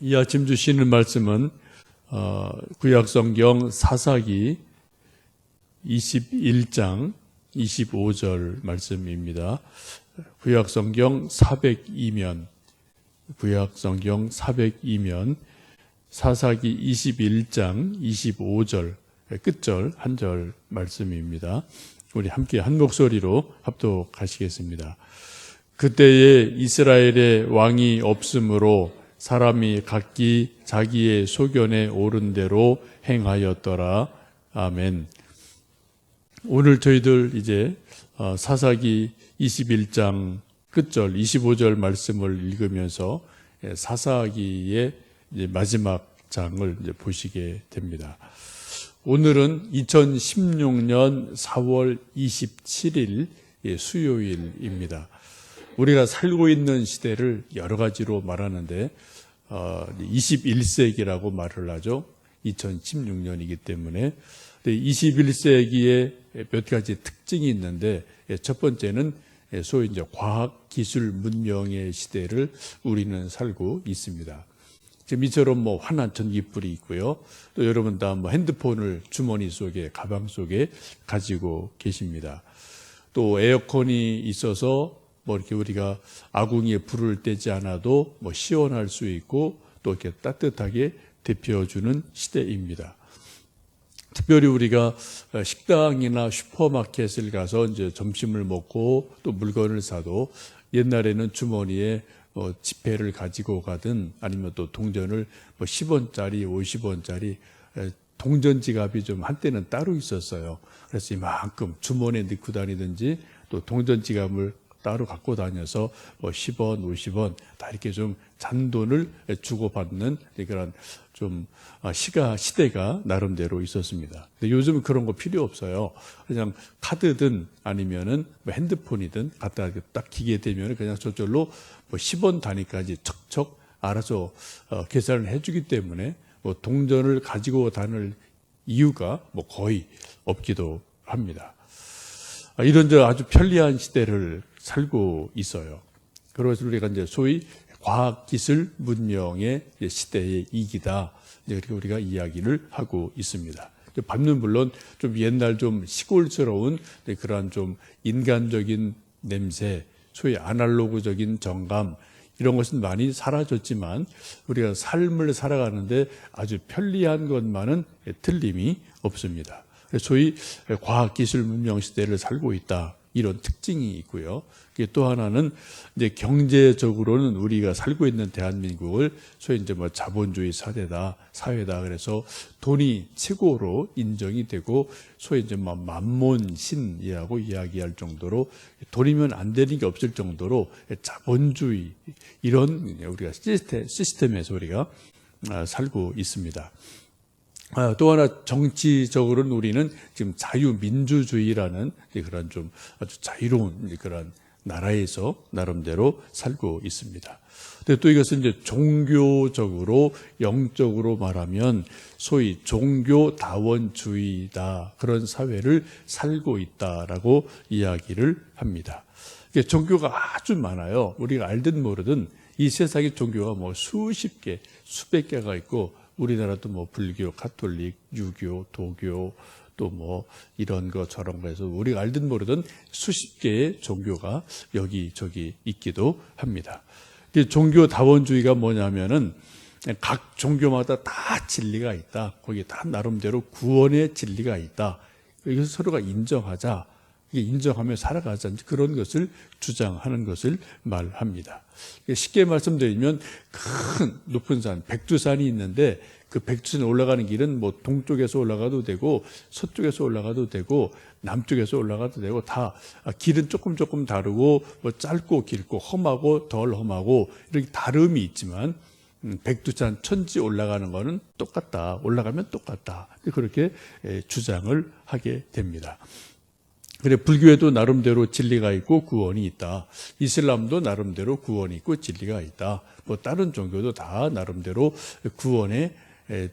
이 아침 주시는 말씀은 구약성경 사사기 21장 25절 말씀입니다. 구약성경 402면 사사기 21장 25절 끝절 한 절 말씀입니다. 우리 함께 한 목소리로 합독하시겠습니다. 그때에 이스라엘의 왕이 없으므로 사람이 각기 자기의 소견에 옳은 대로 행하였더라. 아멘. 오늘 저희들 이제 사사기 21장 끝절 25절 말씀을 읽으면서 사사기의 이제 마지막 장을 이제 보시게 됩니다. 오늘은 2016년 4월 27일 수요일입니다. 우리가 살고 있는 시대를 여러 가지로 말하는데 21세기라고 말을 하죠. 2016년이기 때문에 21세기에 몇 가지 특징이 있는데 첫 번째는 소위 이제 과학, 기술, 문명의 시대를 우리는 살고 있습니다. 지금 이처럼 환한 전기불이 있고요. 또 여러분 다 핸드폰을 주머니 속에, 가방 속에 가지고 계십니다. 또 에어컨이 있어서 이렇게 우리가 아궁이에 불을 떼지 않아도 시원할 수 있고 또 이렇게 따뜻하게 데펴주는 시대입니다. 특별히 우리가 식당이나 슈퍼마켓을 가서 이제 점심을 먹고 또 물건을 사도 옛날에는 주머니에 지폐를 가지고 가든 아니면 또 동전을 10원짜리, 50원짜리 동전 지갑이 좀 한때는 따로 있었어요. 그래서 이만큼 주머니에 넣고 다니든지 또 동전 지갑을 따로 갖고 다녀서 10원, 50원 다 이렇게 좀 잔돈을 주고받는 그런 좀 시대가 나름대로 있었습니다. 근데 요즘은 그런 거 필요 없어요. 그냥 카드든 아니면은 핸드폰이든 갖다 딱 기계 되면 그냥 저절로 10원 단위까지 척척 알아서 계산을 해주기 때문에 동전을 가지고 다닐 이유가 거의 없기도 합니다. 이런 아주 편리한 시대를 살고 있어요. 그래서 우리가 이제 소위 과학, 기술, 문명의 시대의 이기다. 이렇게 우리가 이야기를 하고 있습니다. 밤는 물론 좀 옛날 좀 시골스러운 그런 좀 인간적인 냄새, 소위 아날로그적인 정감, 이런 것은 많이 사라졌지만 우리가 삶을 살아가는데 아주 편리한 것만은 틀림이 없습니다. 소위 과학, 기술, 문명 시대를 살고 있다. 이런 특징이 있고요. 또 하나는 이제 경제적으로는 우리가 살고 있는 대한민국을 소위 이제 자본주의 사회다. 그래서 돈이 최고로 인정이 되고 소위 이제 만몬신이라고 이야기할 정도로 돈이면 안 되는 게 없을 정도로 자본주의 이런 우리가 시스템에서 우리가 살고 있습니다. 또 하나 정치적으로는 우리는 지금 자유민주주의라는 그런 좀 아주 자유로운 그런 나라에서 나름대로 살고 있습니다. 근데 또 이것은 이제 종교적으로 영적으로 말하면 소위 종교다원주의다 그런 사회를 살고 있다라고 이야기를 합니다. 종교가 아주 많아요. 우리가 알든 모르든 이 세상에 종교가 수십 개, 수백 개가 있고 우리나라도 불교, 가톨릭, 유교, 도교 또 이런 거 저런 거 해서 우리가 알든 모르든 수십 개의 종교가 여기저기 있기도 합니다. 종교다원주의가 뭐냐면은 각 종교마다 다 진리가 있다. 거기에 다 나름대로 구원의 진리가 있다. 이것을 서로가 인정하자. 인정하며 살아가자. 그런 것을 주장하는 것을 말합니다. 쉽게 말씀드리면 큰 높은 산, 백두산이 있는데 그 백두산에 올라가는 길은 동쪽에서 올라가도 되고 서쪽에서 올라가도 되고 남쪽에서 올라가도 되고 다 길은 조금 다르고 짧고 길고 험하고 덜 험하고 이렇게 다름이 있지만 백두산 천지 올라가는 거는 똑같다. 올라가면 똑같다. 그렇게 주장을 하게 됩니다. 그래 불교에도 나름대로 진리가 있고 구원이 있다. 이슬람도 나름대로 구원이 있고 진리가 있다. 다른 종교도 다 나름대로 구원의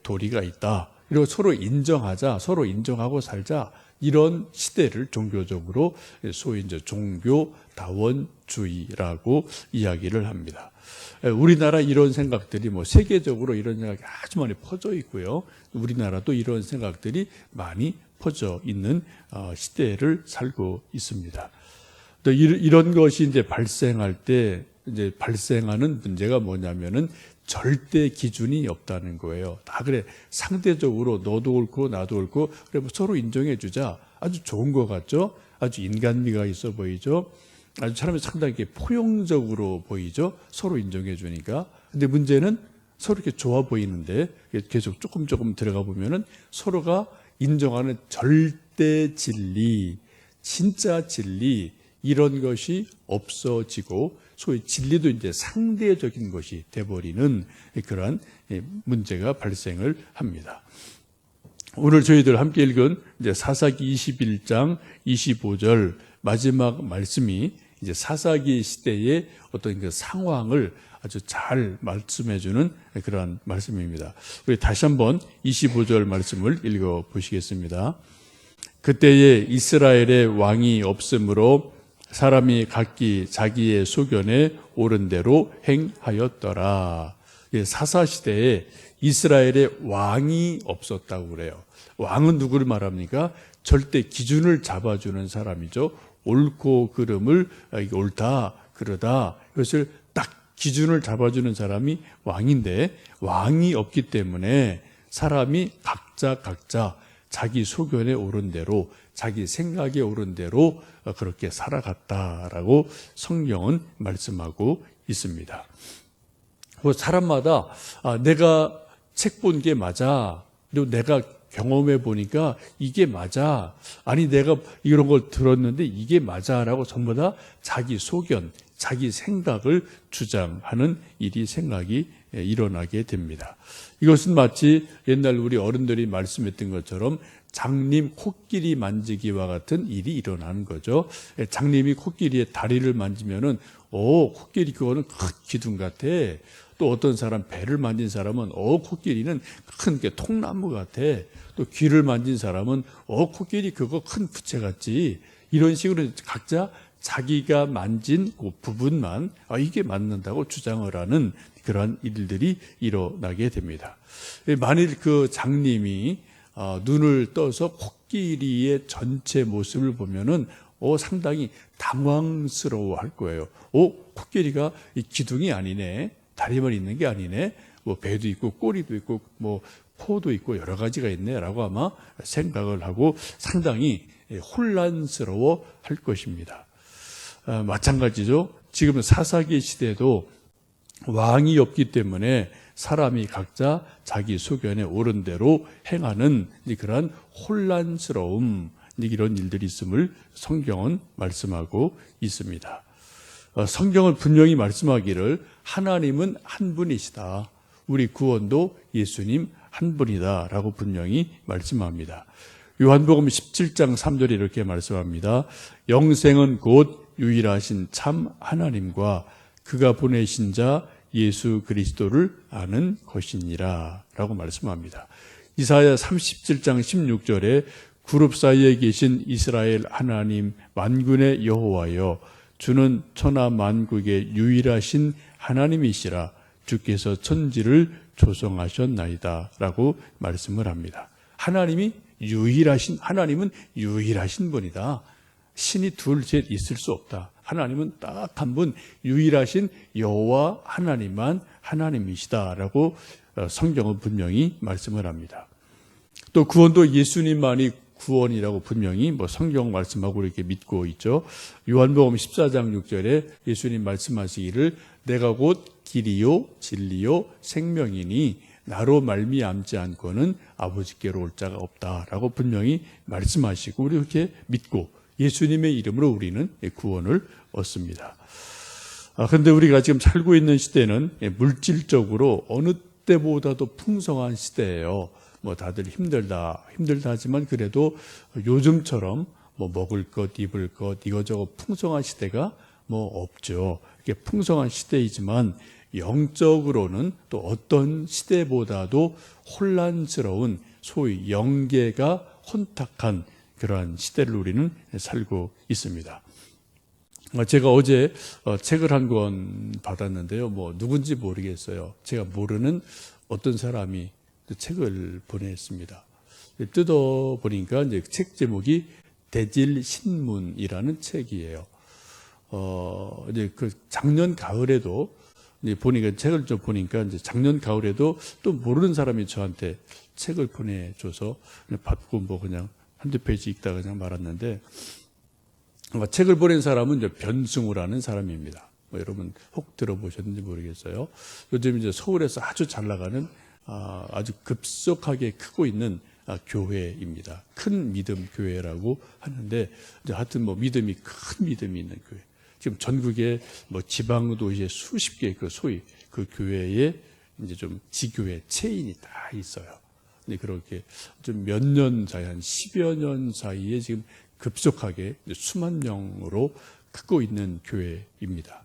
도리가 있다. 그리고 서로 인정하자, 서로 인정하고 살자. 이런 시대를 종교적으로 소위 이제 종교다원주의라고 이야기를 합니다. 우리나라 이런 생각들이 뭐 세계적으로 이런 생각이 아주 많이 퍼져 있고요. 우리나라도 이런 생각들이 많이 퍼져 있는 시대를 살고 있습니다. 또 이런 것이 이제 발생할 때 이제 발생하는 문제가 뭐냐면은 절대 기준이 없다는 거예요. 다 그래 상대적으로 너도 옳고 나도 옳고 그래 뭐 서로 인정해 주자. 아주 좋은 것 같죠? 아주 인간미가 있어 보이죠? 아주 사람이 상당히 포용적으로 보이죠? 서로 인정해 주니까. 근데 문제는 서로 이렇게 좋아 보이는데 계속 조금 들어가 보면은 서로가 인정하는 절대 진리, 진짜 진리 이런 것이 없어지고 소위 진리도 이제 상대적인 것이 돼버리는 그러한 문제가 발생을 합니다. 오늘 저희들 함께 읽은 이제 사사기 21장 25절 마지막 말씀이 이제 사사기 시대의 어떤 그 상황을 아주 잘 말씀해주는 그러한 말씀입니다. 우리 다시 한번 25절 말씀을 읽어 보시겠습니다. 그때에 이스라엘의 왕이 없으므로 사람이 각기 자기의 소견에 옳은 대로 행하였더라. 사사시대에 이스라엘의 왕이 없었다고 그래요. 왕은 누구를 말합니까? 절대 기준을 잡아주는 사람이죠. 옳고 그름을 이게 옳다 그러다 이것을 딱 기준을 잡아주는 사람이 왕인데 왕이 없기 때문에 사람이 각자 자기 소견에 옳은 대로 자기 생각에 옳은 대로 그렇게 살아갔다라고 성경은 말씀하고 있습니다. 사람마다 내가 책 본 게 맞아. 그리고 내가 경험해 보니까 이게 맞아. 아니 내가 이런 걸 들었는데 이게 맞아라고 전부 다 자기 소견, 자기 생각을 주장하는 생각이 일어나게 됩니다. 이것은 마치 옛날 우리 어른들이 말씀했던 것처럼 장님 코끼리 만지기와 같은 일이 일어나는 거죠. 장님이 코끼리의 다리를 만지면은 코끼리 그거는 큰 기둥 같아. 또 어떤 사람 배를 만진 사람은 코끼리는 큰 통나무 같아. 또 귀를 만진 사람은 코끼리 그거 큰 부채 같지. 이런 식으로 각자 자기가 만진 그 부분만 이게 맞는다고 주장을 하는 그러한 일들이 일어나게 됩니다. 만일 그 장님이 눈을 떠서 코끼리의 전체 모습을 보면은 상당히 당황스러워할 거예요. 코끼리가 이 기둥이 아니네, 다리만 있는 게 아니네, 뭐 배도 있고 꼬리도 있고 뭐 코도 있고 여러 가지가 있네라고 아마 생각을 하고 상당히 혼란스러워 할 것입니다. 마찬가지죠. 지금 사사기 시대도 왕이 없기 때문에 사람이 각자 자기 소견에 옳은 대로 행하는 그런 혼란스러움, 이런 일들이 있음을 성경은 말씀하고 있습니다. 성경은 분명히 말씀하기를 하나님은 한 분이시다. 우리 구원도 예수님 한 분이다라고 분명히 말씀합니다. 요한복음 17장 3절에 이렇게 말씀합니다. 영생은 곧 유일하신 참 하나님과 그가 보내신 자 예수 그리스도를 아는 것이니라 라고 말씀합니다. 이사야 37장 16절에 그룹 사이에 계신 이스라엘 하나님 만군의 여호와여 주는 천하 만국의 유일하신 하나님이시라 주께서 천지를 조성하셨나이다 라고 말씀을 합니다. 하나님은 유일하신 분이다. 신이 둘, 셋 있을 수 없다. 하나님은 딱 한 분 유일하신 여호와 하나님만 하나님이시다라고 성경은 분명히 말씀을 합니다. 또 구원도 예수님만이 구원이라고 분명히 성경 말씀하고 이렇게 믿고 있죠. 요한복음 14장 6절에 예수님 말씀하시기를 내가 곧 길이요 진리요 생명이니 나로 말미암지 않고는 아버지께로 올 자가 없다라고 분명히 말씀하시고 우리 이렇게 믿고 예수님의 이름으로 우리는 구원을 얻습니다. 그런데 우리가 지금 살고 있는 시대는 물질적으로 어느 때보다도 풍성한 시대예요. 다들 힘들다 하지만 그래도 요즘처럼 먹을 것, 입을 것 이거저거 풍성한 시대가 없죠. 이게 풍성한 시대이지만 영적으로는 또 어떤 시대보다도 혼란스러운 소위 영계가 혼탁한 그러한 시대를 우리는 살고 있습니다. 제가 어제 책을 한 권 받았는데요. 뭐 누군지 모르겠어요. 제가 모르는 어떤 사람이 책을 보냈습니다. 뜯어 보니까 이제 책 제목이 대질신문이라는 책이에요. 이제 그 작년 가을에도 이제 보니까 책을 좀 보니까 이제 작년 가을에도 또 모르는 사람이 저한테 책을 보내줘서 그냥 받고 뭐 그냥 한두 페이지 읽다가 그냥 말았는데, 책을 보낸 사람은 이제 변승우라는 사람입니다. 여러분 혹 들어보셨는지 모르겠어요. 요즘 이제 서울에서 아주 잘 나가는 아주 급속하게 크고 있는 교회입니다. 큰 믿음 교회라고 하는데, 이제 하여튼 뭐 믿음이 큰 믿음이 있는 교회. 지금 전국에 뭐 지방 도시에 수십 개 그 소위 그 교회에 이제 좀 지교회 체인이 다 있어요. 근데 그렇게 좀 몇 년 사이, 한 10여 년 사이에 지금 급속하게 수만 명으로 크고 있는 교회입니다.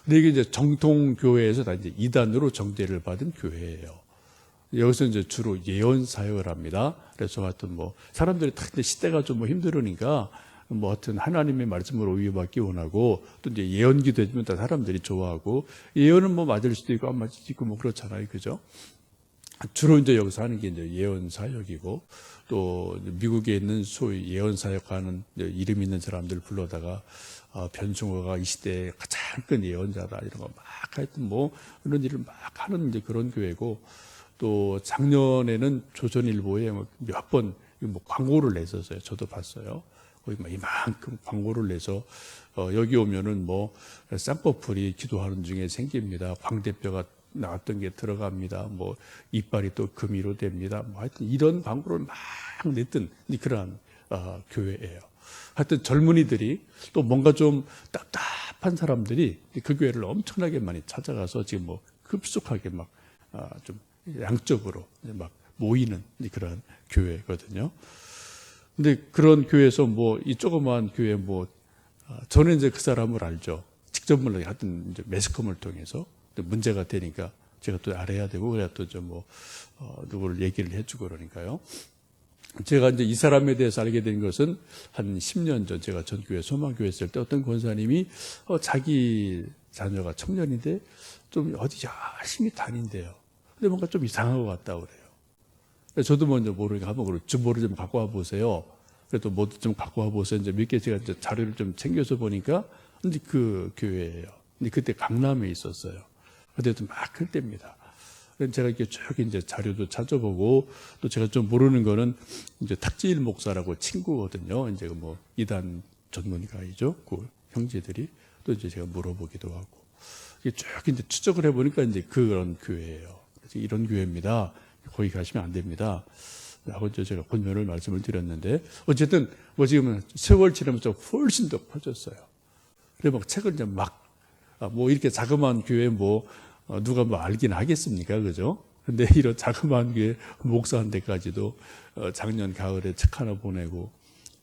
근데 이게 이제 정통교회에서 다 이제 이단으로 정죄를 받은 교회예요. 여기서 이제 주로 예언 사역을 합니다. 그래서 하여튼 뭐 사람들이 다 이제 시대가 좀 뭐 힘들으니까 뭐 하여튼 하나님의 말씀을 오유받기 원하고, 또 이제 예언기도 해주면 다 사람들이 좋아하고, 예언은 뭐 맞을 수도 있고 안 맞을 수도 있고 뭐 그렇잖아요. 그죠? 주로 이제 여기서 하는 게 이제 예언 사역이고, 또 미국에 있는 소위 예언 사역하는 이름 있는 사람들 불러다가 변승호가 이 시대의 가장 큰 예언자다 이런 거 막 하여튼 뭐 그런 일을 막 하는 이제 그런 교회고, 또 작년에는 조선일보에 몇 번 뭐 광고를 냈었어요. 저도 봤어요. 거기 막 이만큼 광고를 내서 여기 오면은 뭐 쌍꺼풀이 기도하는 중에 생깁니다. 광대뼈가 나왔던 게 들어갑니다. 뭐 이빨이 또 금이로 됩니다. 뭐 하여튼 이런 광고를 막 냈던 그러한 교회예요. 하여튼 젊은이들이 또 뭔가 좀 답답한 사람들이 그 교회를 엄청나게 많이 찾아가서 지금 뭐 급속하게 막 좀 양적으로 막 모이는 그런 교회거든요. 근데 그런 교회에서 뭐 이 조그마한 교회 뭐 저는 이제 그 사람을 알죠. 직접 몰라 하여튼 이제 매스컴을 통해서 문제가 되니까 제가 또 알아야 되고, 그래야 또 좀 뭐 누구를 얘기를 해주고 그러니까요. 제가 이제 이 사람에 대해서 알게 된 것은 한 10년 전 제가 전교회 소망교회 있을 때 어떤 권사님이 자기 자녀가 청년인데 좀 어디 열심히 다닌대요. 근데 뭔가 좀 이상한 것 같다 그래요. 저도 먼저 모르니까 한번 주보를 좀 갖고 와 보세요. 그래도 뭐도 좀 갖고 와 보세요. 이제 몇 개 제가 이제 자료를 좀 챙겨서 보니까 근데 그 교회예요. 근데 그때 강남에 있었어요. 그때도 막 클 때입니다. 그래서 제가 이렇게 쭉 이제 자료도 찾아보고, 또 제가 좀 모르는 거는 이제 탁지일 목사라고 친구거든요. 이제 뭐 이단 전문가이죠. 그 형제들이 또 이제 제가 물어보기도 하고, 쭉 이제 추적을 해보니까 이제 그런 교회예요. 그래서 이런 교회입니다. 거기 가시면 안 됩니다. 하고 제가 권면을 말씀을 드렸는데, 어쨌든 뭐 지금은 세월 지나면서 훨씬 더 커졌어요. 그래서 막 책을 이제 뭐 이렇게 자그마한 교회 뭐 누가 뭐 알긴 하겠습니까, 그죠? 근데 이런 자그마한 교회 목사한 데까지도 작년 가을에 책 하나 보내고,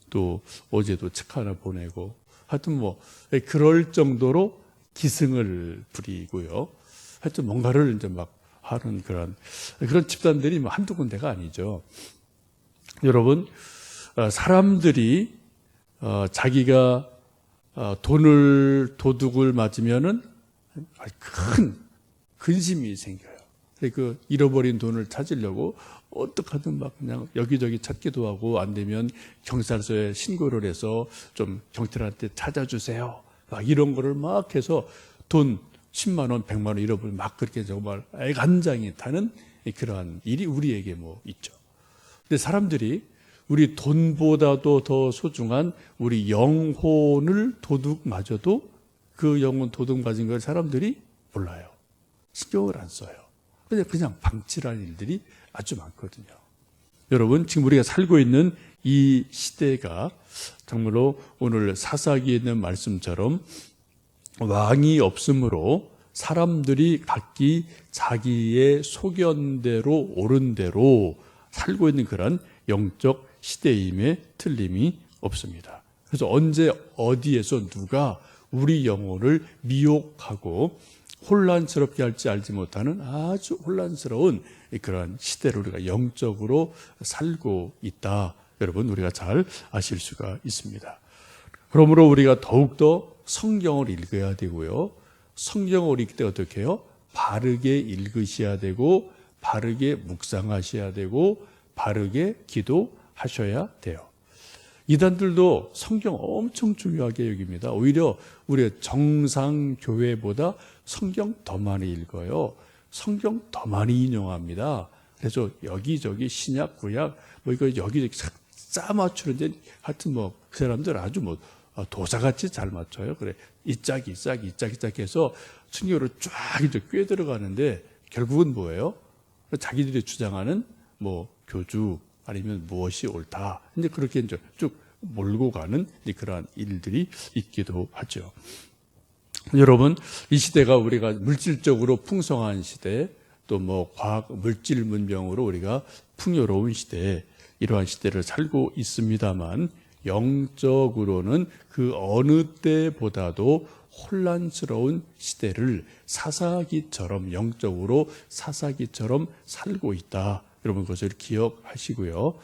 또 어제도 책 하나 보내고, 하여튼 뭐 그럴 정도로 기승을 부리고요. 하여튼 뭔가를 이제 막 하는 그런 집단들이 뭐 한두 군데가 아니죠. 여러분, 사람들이 자기가 도둑을 맞으면은 큰 근심이 생겨요. 그 잃어버린 돈을 찾으려고 어떡하든 막 그냥 여기저기 찾기도 하고, 안 되면 경찰서에 신고를 해서 좀 경찰한테 찾아주세요. 막 이런 거를 막 해서 돈 10만 원, 100만 원 잃어버리면 막 그렇게 정말 애간장이 타는 그러한 일이 우리에게 뭐 있죠. 근데 사람들이 우리 돈보다도 더 소중한 우리 영혼을 도둑맞아도 그 영혼 도둑맞은 걸 사람들이 몰라요. 신경을 안 써요. 그냥 방치라는 일들이 아주 많거든요. 여러분, 지금 우리가 살고 있는 이 시대가 정말로 오늘 사사기에 있는 말씀처럼 왕이 없으므로 사람들이 각기 자기의 소견대로 옳은 대로 살고 있는 그런 영적 시대임에 틀림이 없습니다. 그래서 언제 어디에서 누가 우리 영혼을 미혹하고 혼란스럽게 할지 알지 못하는 아주 혼란스러운 그러한 시대를 우리가 영적으로 살고 있다. 여러분 우리가 잘 아실 수가 있습니다. 그러므로 우리가 더욱더 성경을 읽어야 되고요. 성경을 읽을 때 어떻게 해요? 바르게 읽으셔야 되고 바르게 묵상하셔야 되고 바르게 기도하셔야 돼요. 이단들도 성경 엄청 중요하게 여깁니다. 오히려 우리가 정상 교회보다 성경 더 많이 읽어요. 성경 더 많이 인용합니다. 그래서 여기저기 신약, 구약 뭐 이거 여기저기 짜 맞추는데 하여튼 뭐 그 사람들 아주 뭐 도사같이 잘 맞춰요. 그래 이 짝이 해서 성경으로 쫙 이제 꿰 들어가는데 결국은 뭐예요? 자기들이 주장하는 뭐 교주 아니면 무엇이 옳다. 이제 그렇게 이제 쭉 몰고 가는 그러한 일들이 있기도 하죠. 여러분, 이 시대가 우리가 물질적으로 풍성한 시대, 또 뭐 과학, 물질 문명으로 우리가 풍요로운 시대, 이러한 시대를 살고 있습니다만, 영적으로는 그 어느 때보다도 혼란스러운 시대를 사사기처럼, 영적으로 사사기처럼 살고 있다. 여러분 그것을 기억하시고요.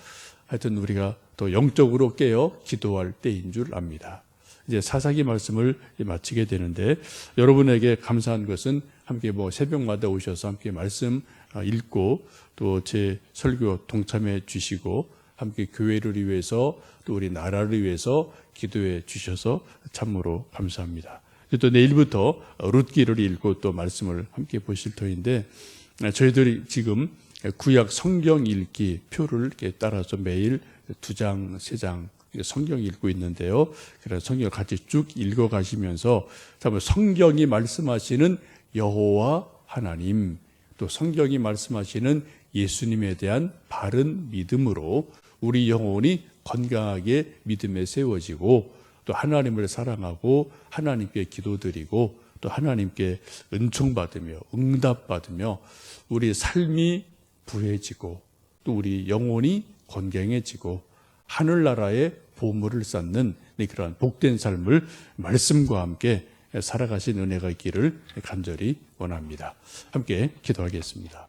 하여튼 우리가 또 영적으로 깨어 기도할 때인 줄 압니다. 이제 사사기 말씀을 마치게 되는데 여러분에게 감사한 것은 함께 뭐 새벽마다 오셔서 함께 말씀 읽고 또 제 설교 동참해 주시고 함께 교회를 위해서 또 우리 나라를 위해서 기도해 주셔서 참으로 감사합니다. 또 내일부터 룻기를 읽고 또 말씀을 함께 보실 터인데 저희들이 지금 구약 성경 읽기 표를 이렇게 따라서 매일 2장, 3장 성경 읽고 있는데요. 그래서 성경을 같이 쭉 읽어 가시면서 성경이 말씀하시는 여호와 하나님, 또 성경이 말씀하시는 예수님에 대한 바른 믿음으로 우리 영혼이 건강하게 믿음에 세워지고 또 하나님을 사랑하고 하나님께 기도드리고 또 하나님께 은총받으며 응답받으며 우리 삶이 부해지고 또 우리 영혼이 건강해지고 하늘나라의 보물을 쌓는 그러한 복된 삶을 말씀과 함께 살아가신 은혜가 있기를 간절히 원합니다. 함께 기도하겠습니다.